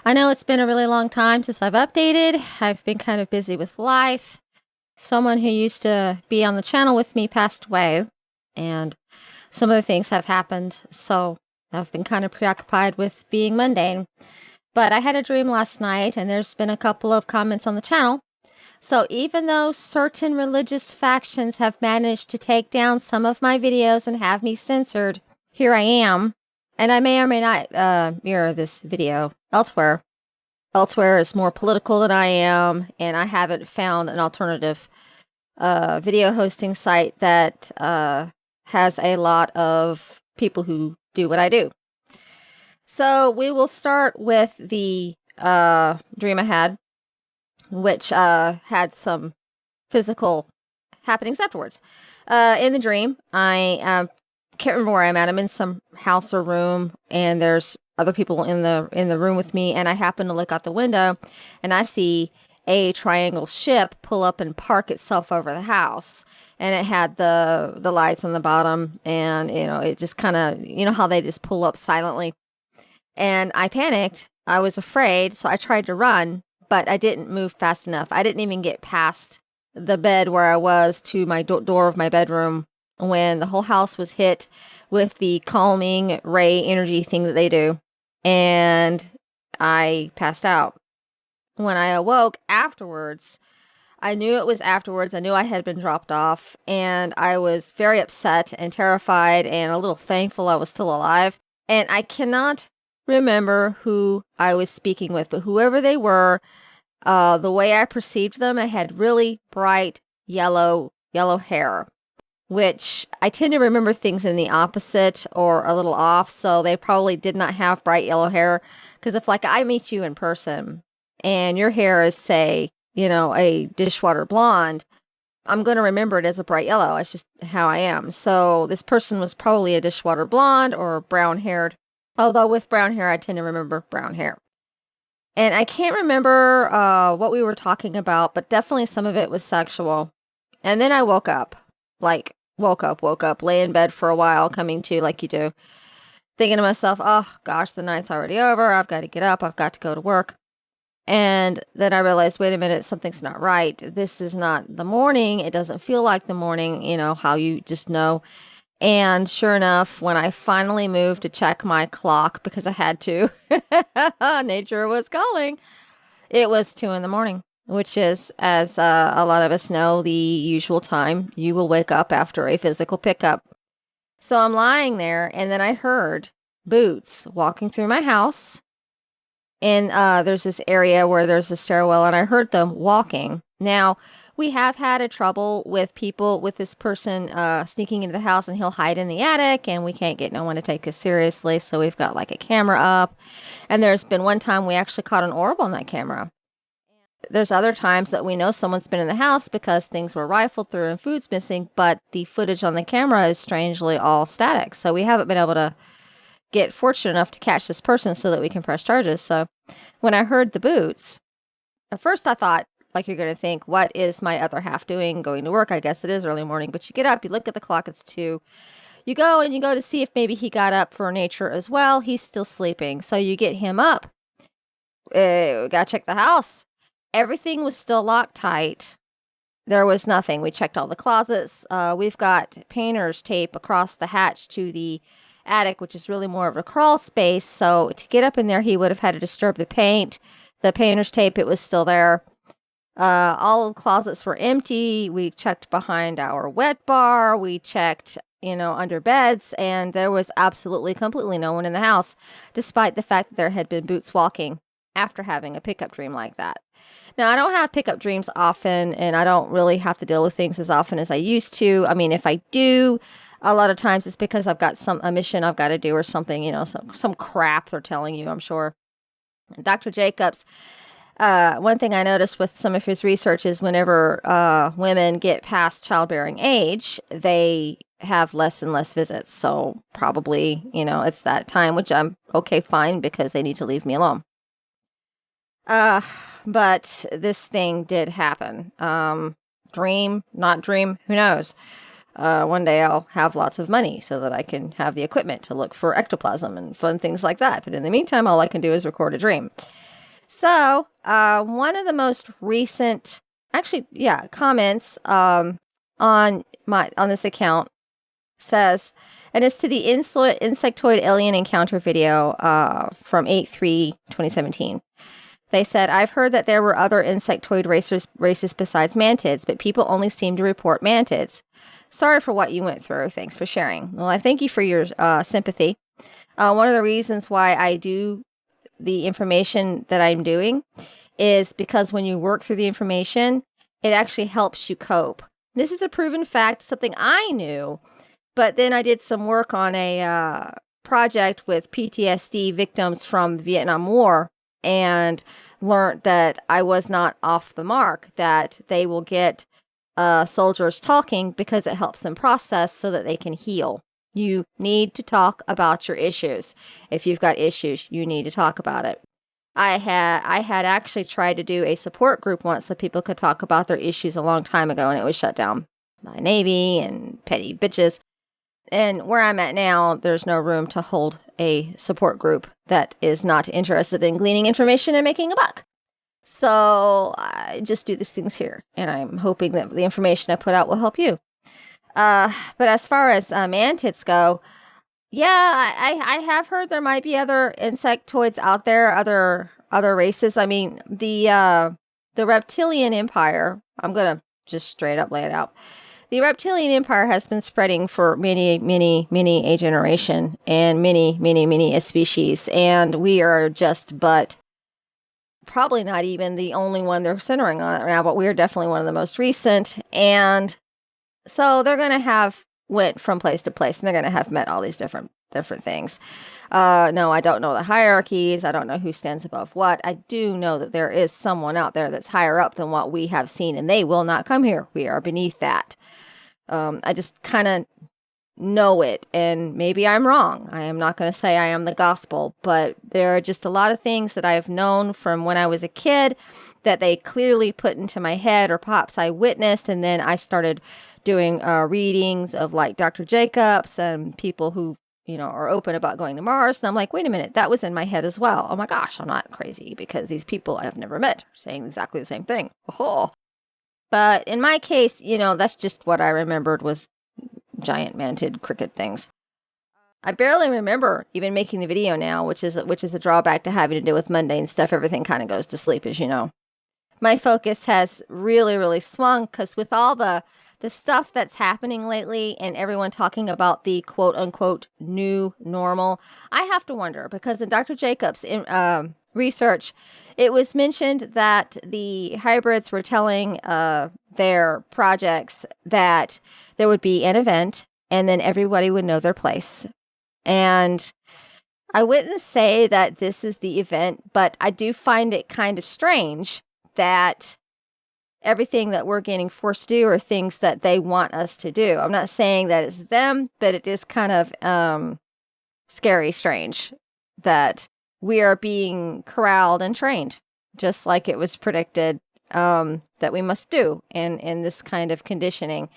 I know it's been a really long time since I've updated. I've been kind of busy with life. Someone who used to be on the channel with me passed away, and some other things have happened, so I've been kind of preoccupied with being mundane. But I had a dream last night, and there's been a couple of comments on the channel. So even though certain religious factions have managed to take down some of my videos and have me censored, here I am. And I may or may not mirror this video elsewhere. Elsewhere is more political than I am, and I haven't found an alternative video hosting site that has a lot of people who do what I do. So we will start with the dream I had, which had some physical happenings afterwards. In the dream, I can't remember where I'm at. I'm in some house or room, and there's other people in the room with me, and I happen to look out the window, and I see a triangle ship pull up and park itself over the house, and it had the lights on the bottom, and it just kind of, how they just pull up silently, and I panicked. I was afraid, so I tried to run, but I didn't move fast enough. I didn't even get past the bed where I was to my door of my bedroom when the whole house was hit with the calming ray energy thing that they do, and I passed out. When I awoke afterwards, I knew it was afterwards. I knew I had been dropped off, and I was very upset and terrified and a little thankful I was still alive. And I cannot remember who I was speaking with, but whoever they were, the way I perceived them, they had really bright yellow hair, which I tend to remember things in the opposite or a little off, so they probably did not have bright yellow hair. Because if, like, I meet you in person and your hair is, say, a dishwater blonde, I'm going to remember it as a bright yellow. It's just how I am. So this person was probably a dishwater blonde or brown haired, although with brown hair, I tend to remember brown hair. And I can't remember what we were talking about, but definitely some of it was sexual. And then I woke up, lay in bed for a while, coming to like you do, thinking to myself, oh gosh, the night's already over. I've got to get up. I've got to go to work. And then I realized, wait a minute, something's not right. This is not the morning. It doesn't feel like the morning, how you just know. And sure enough, when I finally moved to check my clock, because I had to, nature was calling, it was 2 a.m, which is, as a lot of us know, the usual time you will wake up after a physical pickup. So I'm lying there, and then I heard boots walking through my house. And there's this area where there's a stairwell, and I heard them walking. Now, we have had a trouble with this person sneaking into the house, and he'll hide in the attic, and we can't get no one to take us seriously, so we've got like a camera up. And there's been one time we actually caught an orb on that camera. There's other times that we know someone's been in the house because things were rifled through and food's missing, but the footage on the camera is strangely all static, so we haven't been able to get fortunate enough to catch this person so that we can press charges. So when I heard the boots, at first I thought, like you're going to think, what is my other half doing going to work? I guess it is early morning, but you get up, you look at the clock, it's 2. You go to see if maybe he got up for nature as well. He's still sleeping. So you get him up. We got to check the house. Everything was still locked tight. There was nothing. We checked all the closets. We've got painter's tape across the hatch to the attic, which is really more of a crawl space. So to get up in there, he would have had to disturb the paint. The painter's tape, it was still there. All of the closets were empty. We checked behind our wet bar. We checked, under beds, and there was absolutely, completely no one in the house, despite the fact that there had been boots walking after having a pickup dream like that. Now, I don't have pickup dreams often, and I don't really have to deal with things as often as I used to. I mean, if I do, a lot of times it's because I've got a mission I've got to do or something, some crap they're telling you, I'm sure. Dr. Jacobs, one thing I noticed with some of his research is whenever women get past childbearing age, they have less and less visits. So probably, it's that time, which I'm okay, fine, because they need to leave me alone. But this thing did happen. Dream, not dream, who knows? One day I'll have lots of money so that I can have the equipment to look for ectoplasm and fun things like that. But in the meantime, all I can do is record a dream. So, one of the most recent, comments on this account says, and it's to the insectoid alien encounter video from 8/3/2017. They said, I've heard that there were other insectoid races besides mantids, but people only seem to report mantids. Sorry for what you went through. Thanks for sharing. Well, I thank you for your sympathy. One of the reasons why I do the information that I'm doing is because when you work through the information, it actually helps you cope. This is a proven fact, something I knew, but then I did some work on a project with PTSD victims from the Vietnam War and learned that I was not off the mark, that they will get soldiers talking because it helps them process so that they can heal. You need to talk about your issues. If you've got issues, you need to talk about it. I had actually tried to do a support group once so people could talk about their issues a long time ago, and it was shut down by Navy and petty bitches. And where I'm at now, there's no room to hold a support group that is not interested in gleaning information and making a buck. So I just do these things here, and I'm hoping that the information I put out will help you. But as far as mantids go, yeah, I have heard there might be other insectoids out there, other races. I mean, the reptilian empire, I'm gonna just straight up lay it out. The reptilian empire has been spreading for many a generation and many a species, and we are just but probably not even the only one they're centering on it right now, but we're definitely one of the most recent. And so they're going to have went from place to place, and they're going to have met all these different things. No, I don't know the hierarchies. I don't know who stands above what. I do know that there is someone out there that's higher up than what we have seen, and they will not come here. We are beneath that. I just kind of know it, and maybe I'm wrong. I am not going to say I am the gospel, but there are just a lot of things that I've known from when I was a kid that they clearly put into my head, or perhaps I witnessed, and then I started doing readings of like Dr. Jacobs and people who are open about going to Mars. And I'm like, wait a minute, that was in my head as well. Oh my gosh, I'm not crazy, because these people I've never met are saying exactly the same thing. Oh. But in my case, that's just what I remembered was giant mantid cricket things. I barely remember even making the video now, which is a drawback to having to do with mundane stuff. Everything kind of goes to sleep, as you know. My focus has really swung, because with all the stuff that's happening lately and everyone talking about the quote unquote new normal, I have to wonder, because in Dr. Jacobs' research, it was mentioned that the hybrids were telling their projects that there would be an event and then everybody would know their place. And I wouldn't say that this is the event, but I do find it kind of strange that everything that we're getting forced to do are things that they want us to do. I'm not saying that it's them, but it is kind of scary, strange that we are being corralled and trained, just like it was predicted that we must do in this kind of conditioning.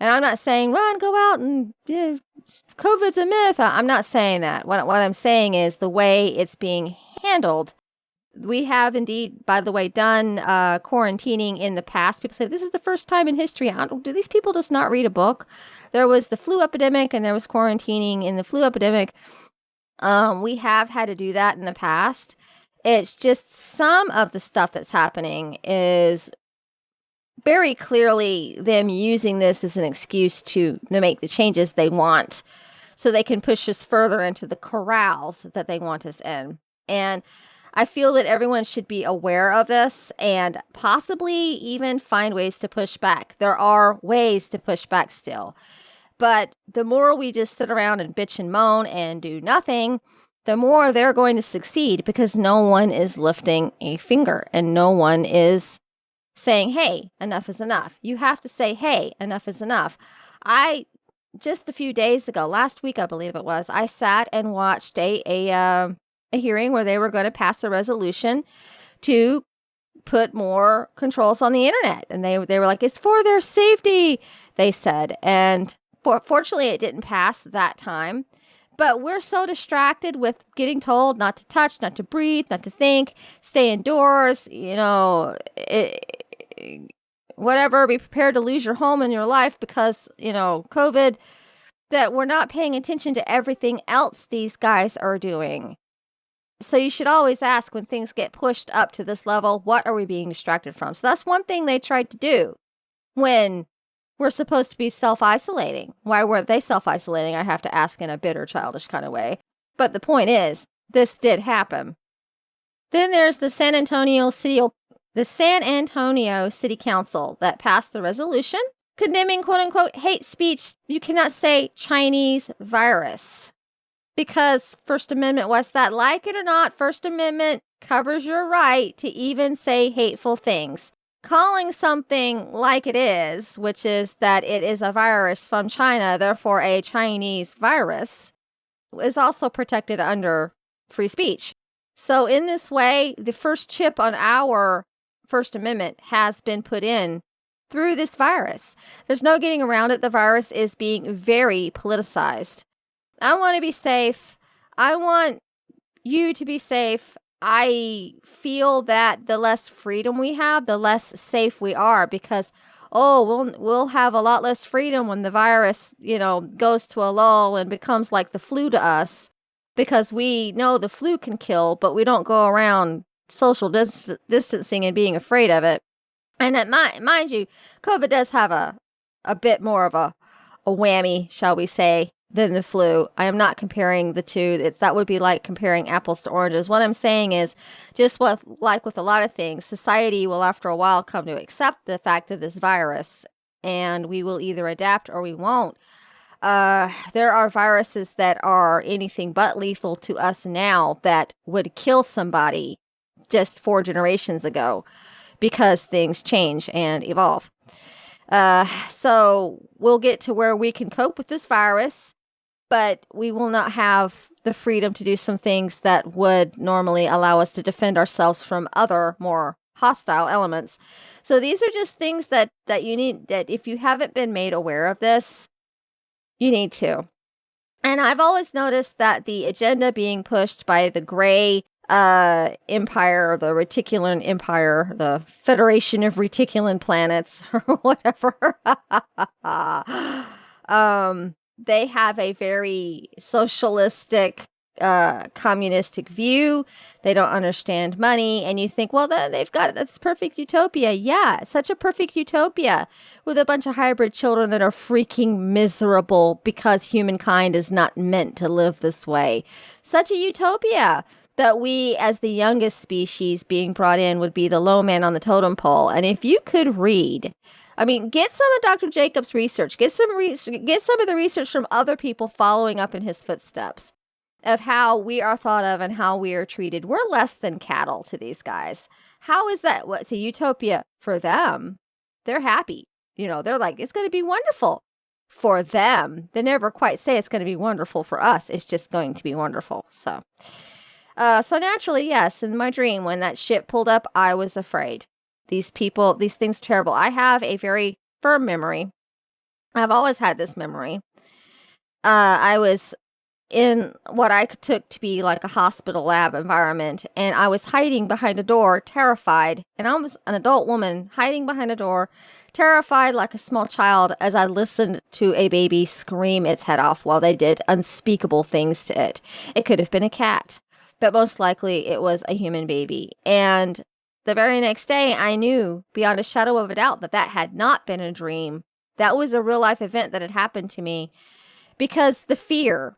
And I'm not saying, run, go out, and COVID's a myth. I'm not saying that. What I'm saying is the way it's being handled. We have indeed, by the way, done quarantining in the past. People say this is the first time in history. Do these people just not read a book? There was the flu epidemic, and there was quarantining in the flu epidemic. We have had to do that in the past. It's just some of the stuff that's happening is very clearly them using this as an excuse to make the changes they want, so they can push us further into the corrals that they want us in. And I feel that everyone should be aware of this and possibly even find ways to push back. There are ways to push back still. But the more we just sit around and bitch and moan and do nothing, the more they're going to succeed, because no one is lifting a finger and no one is saying, hey, enough is enough. You have to say, hey, enough is enough. Just a few days ago, last week, I believe it was, I sat and watched a hearing where they were going to pass a resolution to put more controls on the internet. And they were like, it's for their safety, they said. And fortunately, it didn't pass that time. But we're so distracted with getting told not to touch, not to breathe, not to think, stay indoors, whatever, be prepared to lose your home and your life because, COVID, that we're not paying attention to everything else these guys are doing. So you should always ask when things get pushed up to this level, what are we being distracted from? So that's one thing they tried to do when we're supposed to be self-isolating. Why weren't they self-isolating? I have to ask in a bitter, childish kind of way. But the point is, this did happen. Then there's the San Antonio City Council that passed the resolution condemning quote-unquote hate speech. You cannot say Chinese virus because First Amendment was that. Like it or not, First Amendment covers your right to even say hateful things. Calling something like it is, which is that it is a virus from China, therefore a Chinese virus, is also protected under free speech. So in this way, the first chip on our First Amendment has been put in through this virus. There's no getting around it. The virus is being very politicized. I want to be safe. I want you to be safe. I feel that the less freedom we have, the less safe we are because, we'll have a lot less freedom when the virus, goes to a lull and becomes like the flu to us because we know the flu can kill, but we don't go around social distancing and being afraid of it. And mind you, COVID does have a bit more of a whammy, shall we say, than the flu. I am not comparing the two. That would be like comparing apples to oranges. What I'm saying is just with a lot of things, society will after a while come to accept the fact of this virus and we will either adapt or we won't. There are viruses that are anything but lethal to us now that would kill somebody just 4 generations ago because things change and evolve. So we'll get to where we can cope with this virus, but we will not have the freedom to do some things that would normally allow us to defend ourselves from other more hostile elements. So these are just things that you need, that if you haven't been made aware of this, you need to. And I've always noticed that the agenda being pushed by the gray empire, the Reticulan Empire, the Federation of Reticulan Planets, or whatever, they have a very socialistic, communistic view. They don't understand money. And you think, well, that's perfect utopia. Yeah, it's such a perfect utopia with a bunch of hybrid children that are freaking miserable because humankind is not meant to live this way. Such a utopia that we, as the youngest species being brought in, would be the low man on the totem pole. And if you could read, get some of Dr. Jacobs' research, get some of the research from other people following up in his footsteps of how we are thought of and how we are treated. We're less than cattle to these guys. How is that? It's a utopia for them. They're happy. They're like, it's going to be wonderful for them. They never quite say it's going to be wonderful for us. It's just going to be wonderful. So naturally, yes, in my dream, when that ship pulled up, I was afraid. These things are terrible. I have a very firm memory. I've always had this memory. I was in what I took to be like a hospital lab environment, and I was hiding behind a door, terrified. And I was an adult woman hiding behind a door, terrified like a small child as I listened to a baby scream its head off while they did unspeakable things to it. It could have been a cat, but most likely it was a human baby. And the very next day, I knew beyond a shadow of a doubt that had not been a dream. That was a real life event that had happened to me, because the fear,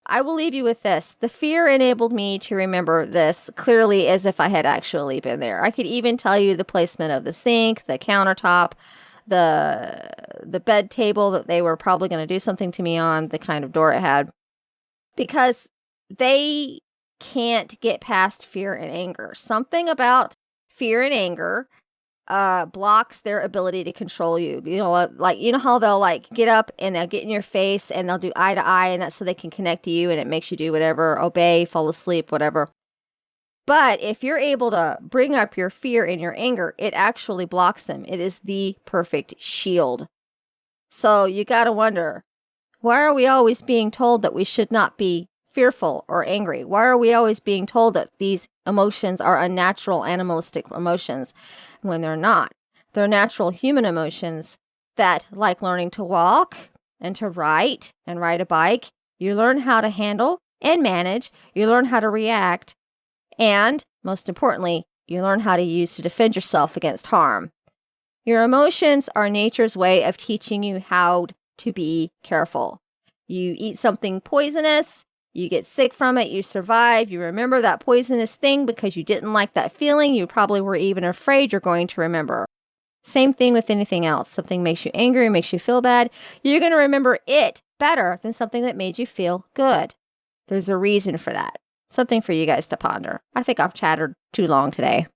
I will leave you with this. The fear enabled me to remember this clearly as if I had actually been there. I could even tell you the placement of the sink, the countertop, the bed table that they were probably going to do something to me on, the kind of door it had, because they can't get past fear and anger. Something about fear and anger blocks their ability to control you. How they'll get up and they'll get in your face and they'll do eye to eye, and that's so they can connect to you, and it makes you do whatever, obey, fall asleep, whatever. But if you're able to bring up your fear and your anger, it actually blocks them. It is the perfect shield. So you got to wonder, Why are we always being told that we should not be fearful or angry? Why are we always being told that these emotions are unnatural, animalistic emotions when they're not? They're natural human emotions that, like learning to walk and to write and ride a bike, you learn how to handle and manage, you learn how to react, and most importantly, you learn how to use to defend yourself against harm. Your emotions are nature's way of teaching you how to be careful. You eat something poisonous, you get sick from it, you survive, you remember that poisonous thing because you didn't like that feeling, you probably were even afraid you're going to remember. Same thing with anything else. Something makes you angry, makes you feel bad, you're going to remember it better than something that made you feel good. There's a reason for that. Something for you guys to ponder. I think I've chattered too long today.